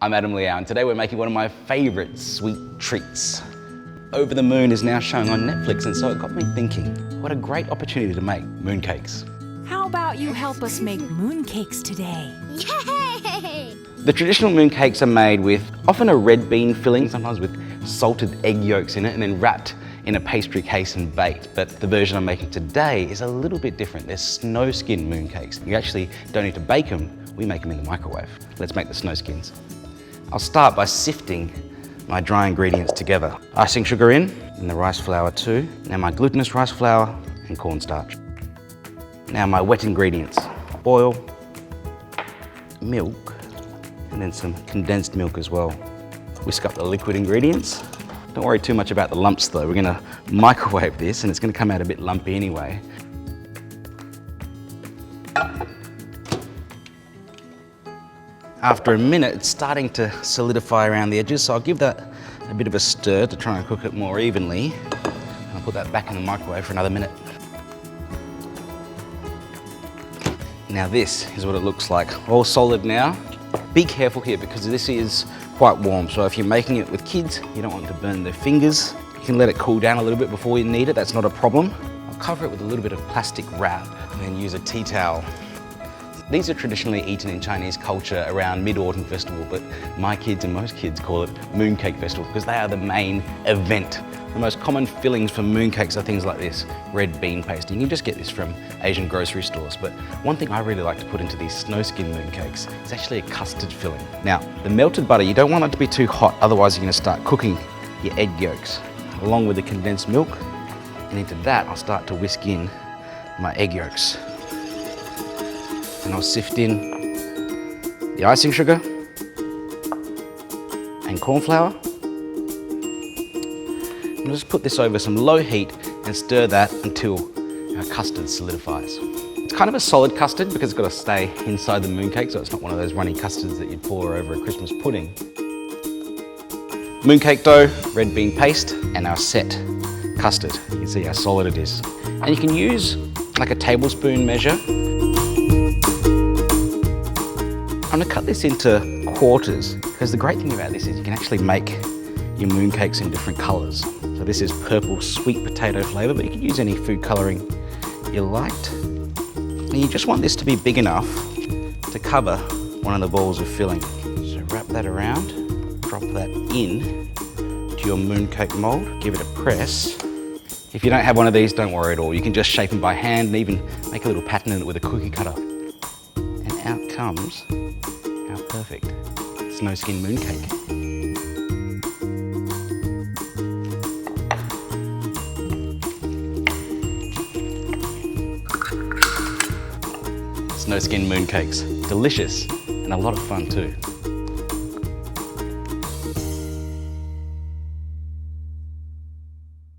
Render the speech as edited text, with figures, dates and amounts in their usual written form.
I'm Adam Liaw, and today we're making one of my favourite sweet treats. Over the Moon is now showing on Netflix, and so it got me thinking, what a great opportunity to make mooncakes. How about you help us make mooncakes today? Yay! The traditional mooncakes are made with often a red bean filling, sometimes with salted egg yolks in it, and then wrapped in a pastry case and baked. But the version I'm making today is a little bit different. They're snow skin mooncakes. You actually don't need to bake them, we make them in the microwave. Let's make the snow skins. I'll start by sifting my dry ingredients together. Icing sugar in, and the rice flour too. Now my glutinous rice flour and cornstarch. Now my wet ingredients, oil, milk, and then some condensed milk as well. Whisk up the liquid ingredients. Don't worry too much about the lumps though. We're gonna microwave this and it's gonna come out a bit lumpy anyway. After a minute, it's starting to solidify around the edges, so I'll give that a bit of a stir to try and cook it more evenly. And I'll put that back in the microwave for another minute. Now this is what it looks like, all solid now. Be careful here because this is quite warm, so if you're making it with kids, you don't want them to burn their fingers. You can let it cool down a little bit before you knead it, that's not a problem. I'll cover it with a little bit of plastic wrap and then use a tea towel. These are traditionally eaten in Chinese culture around Mid-Autumn Festival, but my kids and most kids call it Mooncake Festival because they are the main event. The most common fillings for mooncakes are things like this, red bean paste. You can just get this from Asian grocery stores, but one thing I really like to put into these snow skin mooncakes is actually a custard filling. Now, the melted butter, you don't want it to be too hot, otherwise you're gonna start cooking your egg yolks, along with the condensed milk, and into that I'll start to whisk in my egg yolks. And I'll sift in the icing sugar and corn flour. And I'll just put this over some low heat and stir that until our custard solidifies. It's kind of a solid custard because it's got to stay inside the mooncake, so it's not one of those runny custards that you'd pour over a Christmas pudding. Mooncake dough, red bean paste, and our set custard. You can see how solid it is. And you can use like a tablespoon measure. I'm gonna cut this into quarters because the great thing about this is you can actually make your mooncakes in different colors. So this is purple sweet potato flavor, but you can use any food coloring you liked. And you just want this to be big enough to cover one of the balls of filling. So wrap that around, drop that in to your mooncake mold, give it a press. If you don't have one of these, don't worry at all. You can just shape them by hand and even make a little pattern in it with a cookie cutter. And out comes our perfect snow skin mooncake. Snow skin mooncakes, delicious and a lot of fun too.